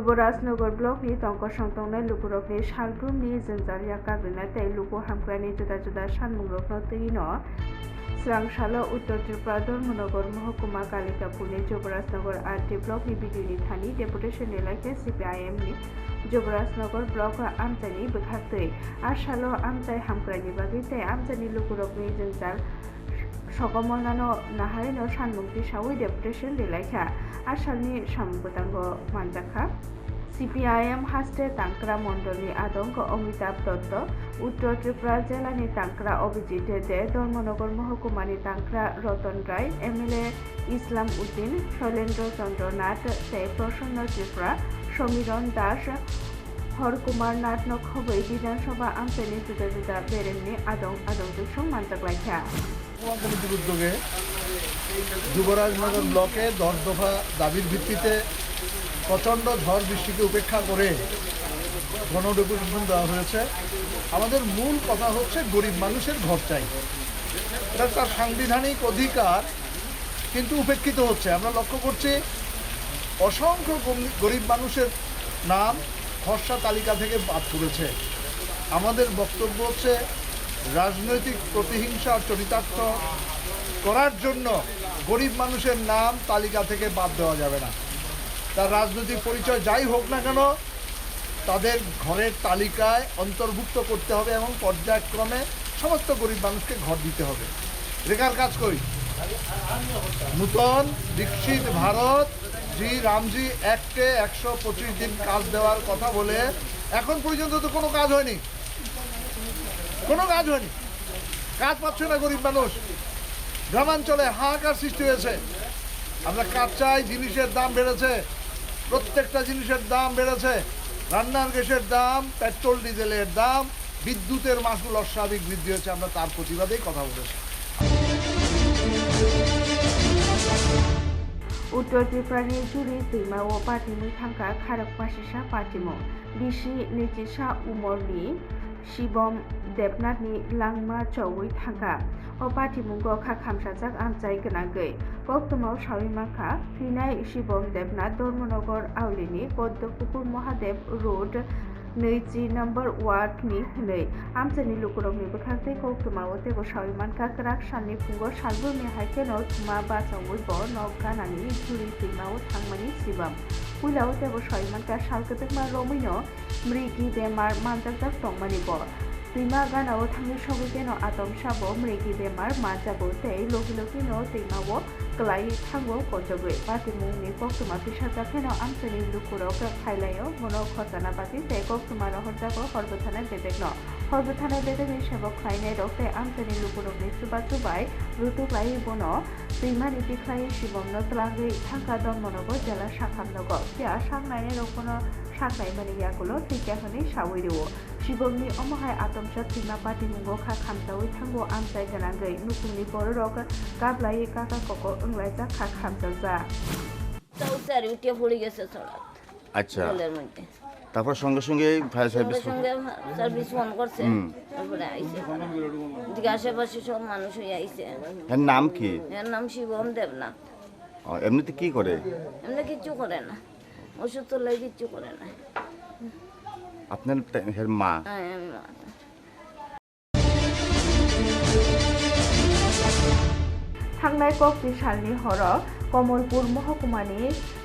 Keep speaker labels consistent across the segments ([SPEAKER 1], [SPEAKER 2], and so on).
[SPEAKER 1] Juborasnagar blockni tongko songtongnai lukurokni salbrumni janjalya kagrina tei luku hamkrani juda-juda sanmungrokno twiino Srangsalo Uttor Tripura Dharmanagar Mahokuma Kalikapurni Juborasnagar RT blockni bidini thani deputation ni laike CPIM ni Juborasnagar block amchani bwkhaktwi Arsalo amchai hamkrani bagwi tei amchani lukurokni janjal Sokomolnano naharino sanmungti sawi deputation ni laika Arsalni sambutango manjakha CPIM haste Tankra Mondolni Adonko Amitabh Dotto Uttor Tripura Jelani Tankra Abhijit De Dharmanagar Mahkumani Tankra Ratan Rai MLA Islam Uddin Shailendra Chandra Nath Tei Prasanna Tripura Samiran Das Horkumar Nath Nokhobai Biধানসভা আমচানি juda juda berenni adong jusong manjaklaikha
[SPEAKER 2] কমিটির উদ্যোগে যুবরাজনগর ব্লকে 10 দফা দাবির ভিত্তিতে প্রচণ্ড ঝড় বৃষ্টিকে উপেক্ষা করে গণডেপুটেশন দেওয়া হয়েছে। আমাদের মূল কথা হচ্ছে গরিব মানুষের ঘর চাই, এটা তার সাংবিধানিক অধিকার, কিন্তু উপেক্ষিত হচ্ছে। আমরা লক্ষ্য করছি অসংখ্য গরিব মানুষের নাম খসড়া তালিকা থেকে বাদ পড়েছে। আমাদের বক্তব্য হচ্ছে রাজনৈতিক প্রতিহিংসা চরিতার্থ করার জন্য গরিব মানুষের নাম তালিকা থেকে বাদ দেওয়া যাবে না। তার রাজনৈতিক পরিচয় যাই হোক না কেন তাদের ঘরের তালিকায় অন্তর্ভুক্ত করতে হবে এবং পর্যায়ক্রমে সমস্ত গরিব মানুষকে ঘর দিতে হবে। রেখার কাজ করি নূতন বিকশিত ভারত রামজি অ্যাক্টে 125 দিন কাজ দেওয়ার কথা বলে এখন পর্যন্ত তো কোনো কাজ হয়নি, কাজ পাচ্ছে না গরিব মানুষ। গ্রামাঞ্চলে হাহাকার সৃষ্টি হয়েছে। আমরা কাজ চাই, জিনিসের দাম বেড়েছে, প্রত্যেকটা জিনিসের দাম বেড়েছে। রান্নার গ্যাসের দাম, পেট্রোল ডিজেলের দাম, বিদ্যুতের মাসুল অস্বাভাবিক বৃদ্ধি হয়েছে। আমরা তার প্রতিবাদেই কথা বলেছি।
[SPEAKER 1] Uttor Tripurani juri twimawo partimui thangka kharakpasisa partimo bisi nechisa umorni Shibom Debnathni langma chawui thangka o partimungo kha khamsajak amchai gwnangwi koktwmao sawi mankha phinai Shibom Debnath Dharmanagar Aulini Poddopupur Mahadev Road 2 number ward ni hwnwi amchani lukurokni bwkhaktwi koktwmao tebo sawi mankha kwrak salni phungo salbrumni haikeno thuma bachawui bo nok ganani juri twimawo thangmani sibam puilao tebo sawi mankha salkwtwkma romuino mrigi bemar manjakjak tongmani bo twima ganao thangni sogui atomsabo mrigi bemar manjabo tei logi-logino twimao klai thango konjogwi partimungni koktwma bisajakheno amchani lukurok khailaio mono khotana bati tei koktwma rohorjago horbothanai bedekno horbothanai bedekni sebok khlainai rok tei amchani lukurokni chubai rutuklai bono twimani biklai Shibomno tlangwi thangka Dharmanagar jela sakhamnogo pia sangnai rokono saknaimani yagulo thikjahoni sawirio Shibomni omohai atomsa twima partimungo kha khamjawi thango amchai gwnangwi nukungni bororok kablai kaka koko wnglaijak kha khamjakjak
[SPEAKER 3] চৌচারি উঠে পড়ে গেছে ছড়া।
[SPEAKER 4] আচ্ছা,
[SPEAKER 3] জলের মধ্যে
[SPEAKER 4] তারপর সঙ্গে সঙ্গে ফায়ার সার্ভিস
[SPEAKER 3] সঙ্গে সার্ভিস ফোন করছে, তারপরে আইছে এদিকে আশেপাশে সব মানুষ হয়ে আইছে।
[SPEAKER 4] এর নাম কি?
[SPEAKER 3] এর নাম শিবম দেবনাথ।
[SPEAKER 4] এমনিতে কি করে?
[SPEAKER 3] এমনি কিচ্ছু করে না, ওষুধ তোলাই কিচ্ছু করে না।
[SPEAKER 4] আপনার এর মা?
[SPEAKER 3] হ্যাঁ, আমি মা।
[SPEAKER 1] थांनाय कक्ति सालनि हराव कमलपुर महकुमानि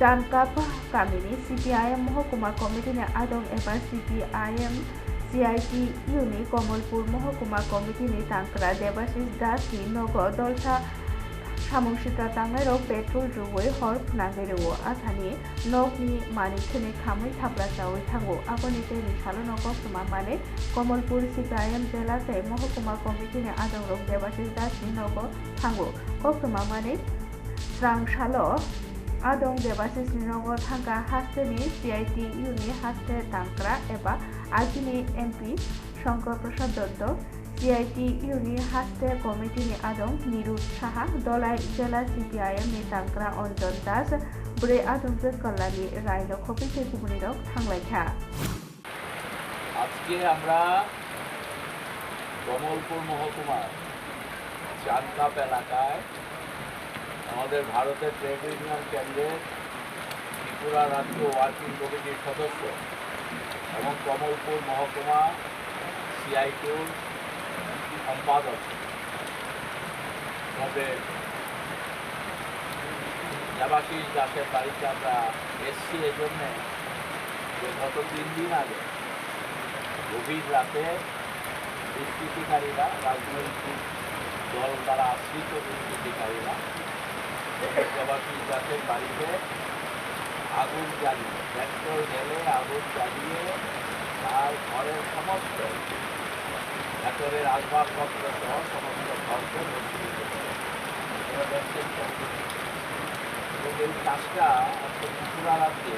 [SPEAKER 1] जानकाप गामिनि CPIM महकुमा कमिटिनि आदं एबा CPIM CITU नि कमलपुर महकुमा कमिटिनि तांक्रा देबाशिष दासनि नगो दलसा सामंसिता तांनायरok पेट्रोल रुवै हर फुनांगैरwo आथानि नगनि मानिकथोनि खामै थाब्ला जावै थांगो आबनि तेनि सालनो कोक्तमा माने कमलपुर CPIM jela tei महकुमा कमिटिनि आदंरok Debashish दासनि नगो थांगो koktwma mani Srangsalo adong debasisni nogo thangka hasteni CITU ni haste tankra eba ajini MP Shankar Prasad Dotto CITU ni haste committee ni adong Nirut Saha Dolai jela CPIM ni tankra Anjan Das bre adong Kalani Raino Khopite Kumunirok thanglaikha
[SPEAKER 5] আজকে আমরা কমলপুর মহকুমার চানকাপ এলাকায় আমাদের ভারতের trade union কেন্দ্রের ত্রিপুরা রাজ্য working কমিটির সদস্য এবং কমলপুর মহকুমা সিআইটিউর সম্পাদক। তবে দেবাশিস দাসের বাড়িতে আমরা এসছি এজন্যে যে গত 3 দিন আগে গভীর রাতে দুষ্কৃতিকারীরা, রাজনৈতিক দল দ্বারা আশ্রিত দুষ্কৃতিকারীরা দেবাশিস দাসের বাড়িতে আগুন জ্বালিয়ে, পেট্রোল ঢেলে আগুন জ্বালিয়ে তার ঘরের সমস্ত ভেতরের আসবাবপত্র সহ সমস্ত ঘরকে নষ্ট করে দেখছেন। এবং এই কাজটা আজকে ত্রিপুরা রাজ্যে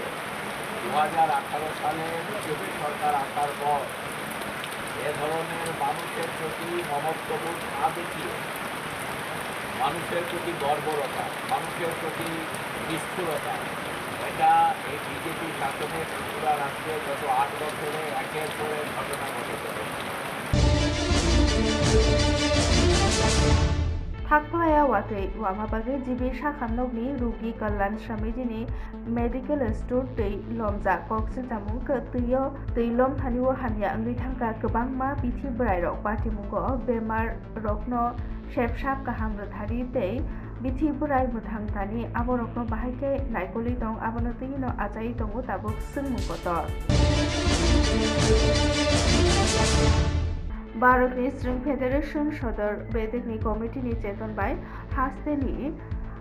[SPEAKER 5] 2018 সালে বিজেপি সরকার আসার পর এ ধরনের মানুষের প্রতি মমত্ববোধ না দেখিয়ে, মানুষের প্রতি বর্বরতা, মানুষের প্রতি নিষ্ঠুরতা, এটা এই বিজেপি শাসনের ত্রিপুরা রাজ্যে গত 8 বছরে একের পর এক ঘটনা ঘটেছে।
[SPEAKER 1] থাকলায়া ওয়াতে ওয়ামাবাগে জিবি সাখানগনি রুগী কল্যাণ সমিতিनि मेडिकल स्टोर तै लमजा कक्से जामुं तैयो तैलम थानिओ हानिया अंगै थांगा गोबां मा बिथि बोराइरक बाथिमुंगो बेमार रकनो सेबसाब गाहाम रोथारि तै बिथि बोराइ मोथां दानि आबरकनो बाहायके नायकलि दं आबनो तैनो आजाइ दंगो दाबो सोंमुंगत। भारतनि स्ट्रिं फेडारेशन सदर बेदेकनि कमिटिनि चेतनबाय हास्तेनि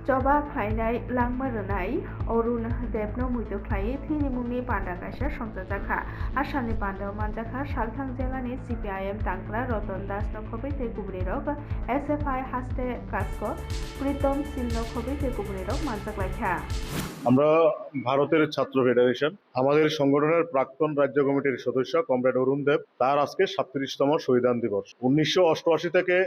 [SPEAKER 1] जबा ख्लायनाय लांमारोनाय अरुण देबनो मुइदो ख्लायै थैनि मुंनि बान्दा गायसा संजाजाखा आसामनि बान्दायाव मानजाखा सालथां जिल्लानि CPIM तांग्रा रतन दास नखबै गुबुनिरक SFI हास्ते कास्को प्रीतम सिल नखबै गुबुनिरक मानजाग्लायखा।
[SPEAKER 6] আমরা ভারতের ছাত্র ফেডারেশন, আমাদের সংগঠনের প্রাক্তন রাজ্য কমিটির সদস্য কমরেড অরুণ দেব, তার আজকে 37তম শহীদান দিবস। 1988 থেকে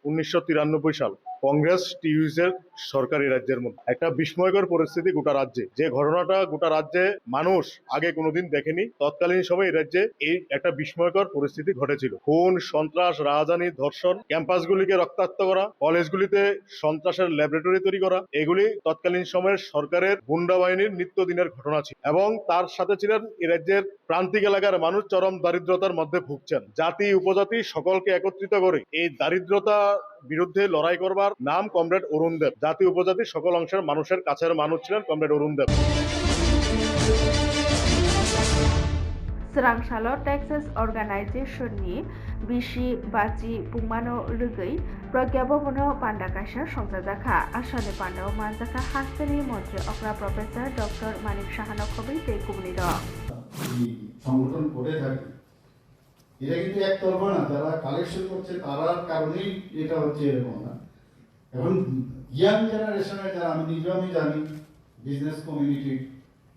[SPEAKER 6] 1993 সাল কংগ্রেস টিউজের সরকারি রাজ্যের মধ্যে একটা বিস্ময়কর পরিস্থিতি গোটা রাজ্যে, যে ঘটনাটা গোটা রাজ্যে মানুষ আগে কোনোদিন দেখেনি। তৎকালীন সময় এই রাজ্যে এই একটা বিস্ময়কর পরিস্থিতি ঘটেছিল। খুন, সন্ত্রাস, রাজধানী, ধর্ষণ, ক্যাম্পাসগুলিকে রক্তাক্ত করা, কলেজগুলিতে সন্ত্রাসের ল্যাবরেটরি তৈরি করা, এগুলি তৎকালীন সময়ের সরকারের গুন্ডা বাহিনীর নিত্যদিনের ঘটনা ছিল। এবং তার সাথে ছিলেন এই রাজ্যের প্রান্তিক এলাকার মানুষ চরম দারিদ্রতার মধ্যে ভুগছেন। জাতি উপজাতি সকলকে একত্রিত করে এই দারিদ্রতা বিরুদ্ধে লড়াই করবার নাম কমরেড অরুণ দেব। জাতি উপজাতি সকল অংশের মানুষের কাছের মানুষ ছিলেন কমরেড অরুণ দেব।
[SPEAKER 1] Srangsalo Texas Organization-ni Bishi Bachi Pumano Rugui Pragyabhono Pandakasha Songzajaka Asani Pandao Manjaka Hasteni Montri Okra Professor Dr. Manik Shahano Khobei Teikubniro
[SPEAKER 7] সংগঠন করে থাকে। এটা কিন্তু একতরফা না, যারা কালেকশন করছে তারার কারণেই এটা হচ্ছে এরকম না। এখন ইয়াং জেনারেশনের যারা, আমি জানি বিজনেস কমিউনিটি,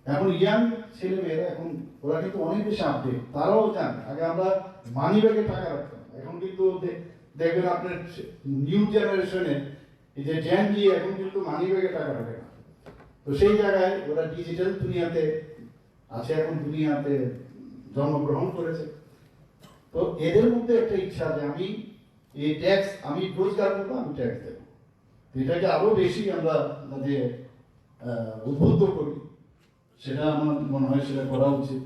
[SPEAKER 7] এখন ইয়াং ছেলে মেয়েরা এখন ওরা কিন্তু অনেক বেশি আপডেট, তারাও জানে। আগে আমরা মানি ব্যাগে টাকা রাখতাম, এখন কিন্তু দেখবেন আপনার নিউ জেনারেশনে এই যে জেন জি এখন কিন্তু মানি ব্যাগে টাকা রাখে না। তো সেই জায়গায় ওরা ডিজিটাল দুনিয়াতে আছে, এখন দুনিয়াতে জন্মগ্রহণ করেছে। তো এদের মধ্যে একটা ইচ্ছা যে আমি এই ট্যাক্স, আমি রোজগার করবো, আমি ট্যাক্স দেবো। এটাকে আরো বেশি আমরা যে উদ্বুদ্ধ করি, সেটা আমার মনে হয় সেটা করা উচিত।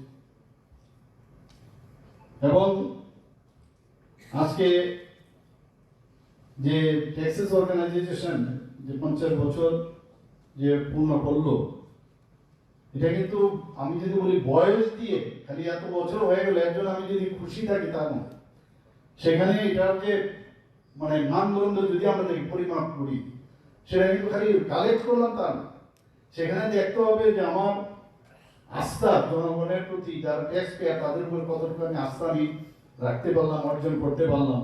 [SPEAKER 7] এবং আজকে যে ট্যাক্সেস অর্গানাইজেশন যে 50 বছর যে পূর্ণ করলো, এটা কিন্তু আমি যদি বলি বয়স দিয়ে খালি এত বছর হয়ে গেল একজন আমি যদি খুশি থাকি তা নয়, সেখানে এটার যে মানে মানদণ্ড যদি আমরা পরিমাপ করি, সেটা কিন্তু খালি কালেক্ট করলাম তা না। সেখানে দেখতে হবে যে আমার আস্থা জনগণের প্রতি, যারা ট্যাক্স পেয়ার তাদের উপর কতটুকু আমি আস্থা আমি রাখতে পারলাম, অর্জন করতে পারলাম।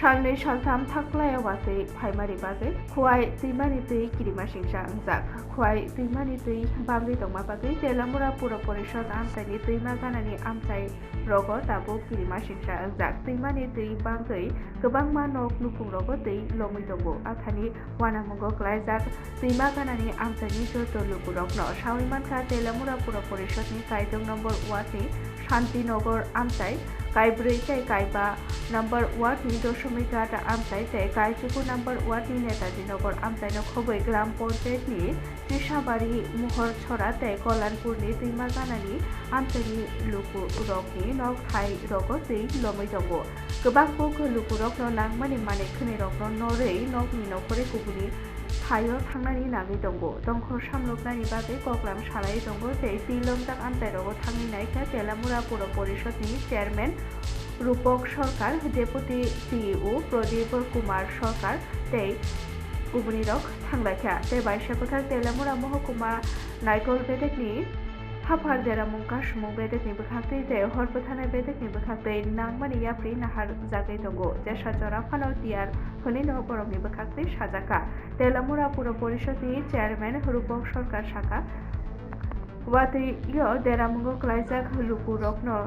[SPEAKER 1] Shalni Shaltam Taklaya Wate Primary Bage, Kuai Timani Tui Kirima Shingsha Zak, Kuai Timani Tui Bambi Doma Bage, Telamura Pura Porishon Amtani Tima Ganani Amtai Rogo Tabu Kirima Shingsha Zak, Timani Tui Bangui, Gabangma Nok Nupung Rogo Tui Lomidobo, Atani Wanamungo Glazak, Tima Ganani Amtani Joto Lukurok No, Shawimanka Telamura Pura Porishon Kaidong number 1 Shantinagar আমতাই কাইব্रै তাই কাইবা number ওয়ার্डनि दशमिक 8 আমতাই তাই কাইচুকু number ওয়ার্डनि Netaji नगर আমতাই खबै ग्राम पन्चायतनि त्रिसाबारि महरछरा ताई कल्याणपुरनि दैमा गानानि আমতাইनि लुकुरकनि नक Thai रग दै लमै दङ गोबां बुक लुकुरक नांमानि माने खोनि रक नरै नकनि नखरै गुबुनि थायो थांनानै नाङै दङ दंखर सामलबनायनि बागै प्रग्राम सालायै दङ जे तिलमदां आमताइरगो थांनायखा तेलामुरा पुर परिषदनि चेयारमैन रूपक सरकार डेपुटी सीईओ प्रदीप कुमार सरकार ते गुबुनि रक थांलायखा ते बायसाखोथार तेलामुरा महकुमा नायगल बेदेकनि हाफार देरामुंका सुमुं बेदेकनि बोखाखै जे हरबो थानाय बेदेकनि बोखाखै नांमानि याफ्रि नाहार जागै दङ जे साजरा फानाव तियार हनिनो बरमनि बोखाखै साजाखा तेलामुरा पुर परिषदनि चेयारमैन रूपक सरकार शाखा वातियो देरामुंगो क्लाइजाक लुकुरकनो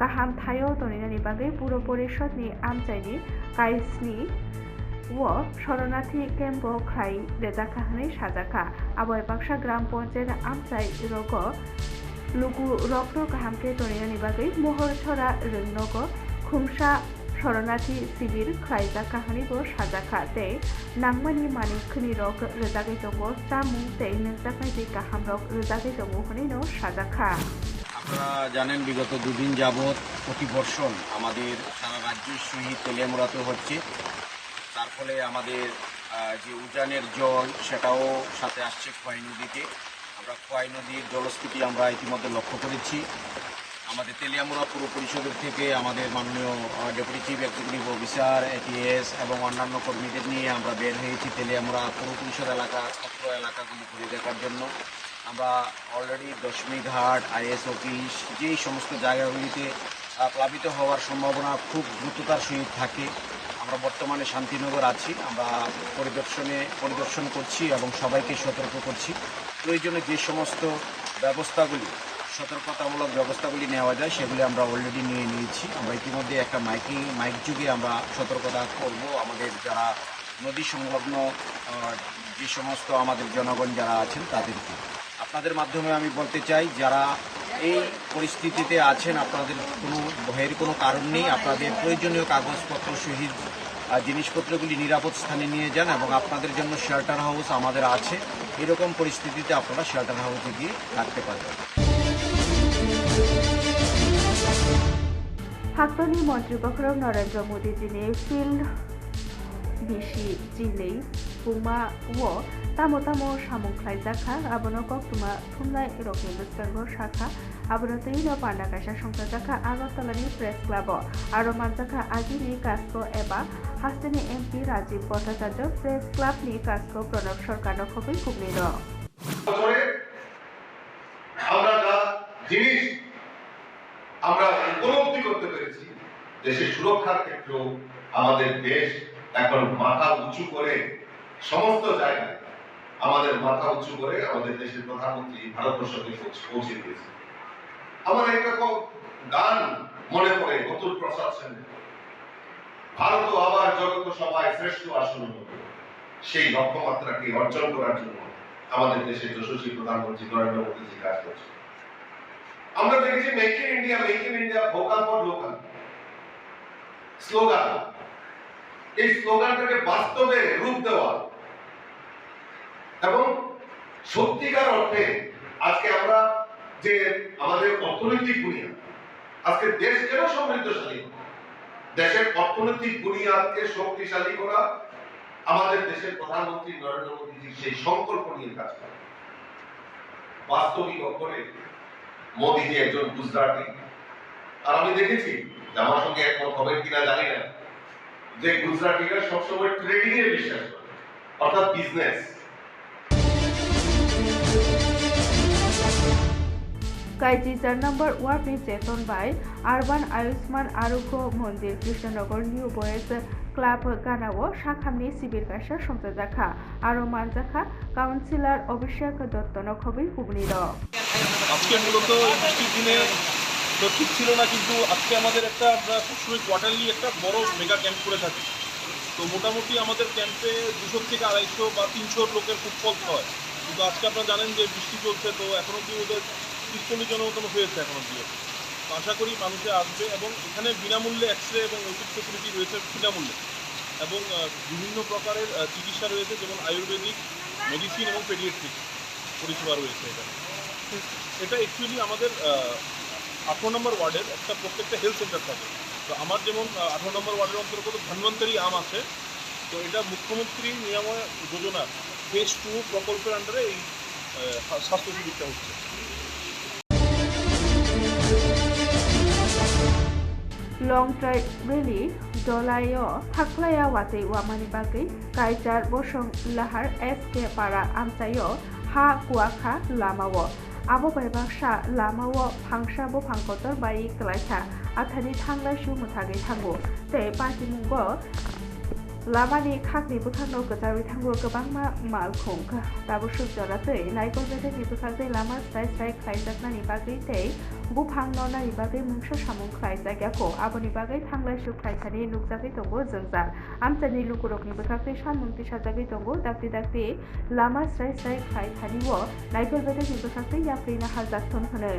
[SPEAKER 1] गाहाम थायो तनिनानि बागै पुर परिषदनि आमचाइनि काइसनि व शरणार्थी केम्प खाई रेजाखाहनै साजाखा आबय बाक्सा ग्राम पन्चायत आमचाइ रग लुकुरकनो गाहामके तनिनानि बागै महरछरा रोंनग खुमसा शरणार्थी शिबिर खायजाखाहनैबो साजाखा ते नांमानि मानि खोनि रग रेजागै दङ चामुं ते नोंजाखायदि गाहाम रग रेजागै दङ हनैनो साजाखा।
[SPEAKER 8] আপনারা জানেন বিগত দুদিন যাবৎ প্রতি বর্ষণ আমাদের সারা রাজ্যের সহিত তেলিয়ামুড়াতে হচ্ছে, তার ফলে আমাদের যে উজানের জল সেটাও সাথে আসছে খোয়াই নদীতে। আমরা খোয়াই নদীর জলস্ফীতি আমরা ইতিমধ্যে লক্ষ্য করেছি। আমাদের তেলিয়ামুড়া পুর পরিষদের থেকে আমাদের মাননীয় deputy chief executive officer ATS এবং অন্যান্য কর্মীদের নিয়ে আমরা বের হয়েছি তেলিয়ামুড়া পুর পরিষদ এলাকা অত্র এলাকাগুলি ঘুরে দেখার জন্য। আমরা অলরেডি দশমিঘাট আইএস অফিস যেই সমস্ত জায়গাগুলিতে প্লাবিত হওয়ার সম্ভাবনা খুব দ্রুততার সহিত থাকে, আমরা বর্তমানে শান্তিনগর আছি। আমরা পরিদর্শন করছি এবং সবাইকে সতর্ক করছি। প্রয়োজনে যে সমস্ত ব্যবস্থাগুলি সতর্কতামূলক ব্যবস্থাগুলি নেওয়া যায় সেগুলি আমরা অলরেডি নিয়ে নিয়েছি। আমরা ইতিমধ্যে একটা মাইক যুগে আমরা সতর্কতা করব আমাদের যারা নদী সংলগ্ন যে সমস্ত আমাদের জনগণ যারা আছেন তাদেরকে। আপনাদের মাধ্যমে আমি বলতে চাই, যারা এই পরিস্থিতিতে আছেন আপনাদের কোনো ভয়ের কোনো কারণ নেই। আপনাদের প্রয়োজনীয় কাগজপত্র সহিত জিনিসপত্রগুলি নিরাপদ স্থানে নিয়ে যান এবং আপনাদের জন্য শেল্টার হাউস আমাদের আছে। এরকম পরিস্থিতিতে আপনারা শেল্টার হাউসে গিয়ে থাকতে পারবেন।
[SPEAKER 1] हाक्टनि मन्त्री बखरम नरेन्द्र मोदीजीनि फिल्ड बिसि जिलै बुमा व तामो तामो सामुं खायजाखा आबनो कक्टुमा थुमनाय रकनि बेस्तांगो शाखा आबनो तैनो पान्डाकाशा संसाजाखा आगरतलानि प्रेस क्लाब आरो मानजाखा आगिनि कास्को एबा हास्टेनि एमपि राजीव भट्टाचार्य प्रेस क्लाबनि कास्को प्रणब सरकारनो खबै कुबनिर
[SPEAKER 9] আমরা যা জিনিস আমরা উপলব্ধি করতে পেরেছি, দেশের সুরক্ষার ক্ষেত্রেও আমাদের দেশ এখন মাথা উঁচু করে সমস্ত জায়গায় আমাদের মাথা উঁচু করে আমাদের দেশের প্রধানমন্ত্রী ভারতবর্ষকে পৌঁছে দিয়েছে। আমার একটা গান মনে পড়ে অতুল প্রসাদ সেনের, ভারত আবার জগত সভায় শ্রেষ্ঠ আসন হবে। সেই লক্ষ্যমাত্রাকে অর্জন করার জন্য আমাদের দেশের যশস্বী প্রধানমন্ত্রী নরেন্দ্র মোদীজি কাজ করছে। আমরা দেখেছি make in India vocal for local slogan, এই স্লোগানটাকে বাস্তবে রূপ দেওয়া এবং সত্যিকার অর্থে আজকে আমরা যে আমাদের অর্থনৈতিক বুনিয়াদ, আজকে দেশ কেন সমৃদ্ধশালী, দেশের অর্থনৈতিক বুনিয়াদকে শক্তিশালী করা আমাদের দেশের প্রধানমন্ত্রী নরেন্দ্র মোদীজির সেই সংকল্প নিয়ে কাজ করে। বাস্তবিক অক্ষরে মোদীজি একজন গুজরাটি, আর আমি দেখেছি আমার সঙ্গে একমত হবেন কিনা জানি না, যে গুজরাটিরা সবসময় ট্রেডিং এ বিশ্বাস করে, অর্থাৎ বিজনেস।
[SPEAKER 1] कायजिजार नम्बर वार्डनि चेतन बाय आरबान आयुष्मान आरोग्य मन्दिर कृष्णनगर निउ बयज क्लाब गानाव शाखामनि शिबिर गासा संजाखा आरो मानजाखा काउन्सिलर अभिषेक दत्तन खबै कुबनिर
[SPEAKER 10] আজকে মূলত বৃষ্টির দিনে তো ঠিক ছিল না, কিন্তু আজকে আমাদের একটা আমরা সবসময় কোয়ার্টারলি একটা বড় মেগা ক্যাম্প করে থাকি। তো মোটামুটি আমাদের ক্যাম্পে 200 থেকে 250 বা 300 লোকের ফুটফল হয়, কিন্তু আজকে আপনারা জানেন যে বৃষ্টি চলছে, তো এখন অব্দি ওদের 30-40 জনের মতন হয়েছে এখন অব্দি। তো আশা করি মানুষে আসবে এবং এখানে বিনামূল্যে এক্স রে এবং ওষুধ ফেসিলিটি রয়েছে বিনামূল্যে এবং বিভিন্ন প্রকারের চিকিৎসা রয়েছে, যেমন আয়ুর্বেদিক, মেডিসিন এবং পেডিয়াট্রিক পরিষেবা রয়েছে এখানে। এটা অ্যাকচুয়ালি আমাদের 18 নম্বর ওয়ার্ডের প্রত্যেকটা হেলথ সেন্টার থাকে। তো আমার যেমন 18 নম্বর ওয়ার্ডের অন্তর্গত ধন্বন্তরী আম আছে, তো এটা মুখ্যমন্ত্রী নিরাময় যোজনার ফেজ 2 প্রকল্পের আন্ডারে এই স্বাস্থ্য শিবিরটা হচ্ছে।
[SPEAKER 1] लं ट्राइब रेली जलायो थाख्लाया वातै वामानि बागै काइजार बसं लाहार एसके पारा आमचायो हा कुआखा लामावो आबो बायबांसा लामावो फांसा बो फांकोतर बाई क्लाइथा आथानि थांलाय सु मुथागै थांगो तै पाटिमुंगो लामानि खाकनि बुखांनो गोजाबै थांगो गोबांमा मालखौ दाबो सुजरातै नायगल बेदनि बुखांजै लामा स्राय स्राय खायजाकनानि बागै तै बुफांनो नानि बागै मुंसो सामुं खायजाग्याखौ आबोनि बागै थांलाय सु खायसानि नुकजागै दंगो जोंजार आमचानि लुकुरकनि बुखांजै सानमुं तिसाजागै दंगो दाक्ति दाक्ति लामा स्राय स्राय खायसानिवो नायगल बेदनि बुखांजै याफ्रिना हाजाथन होनो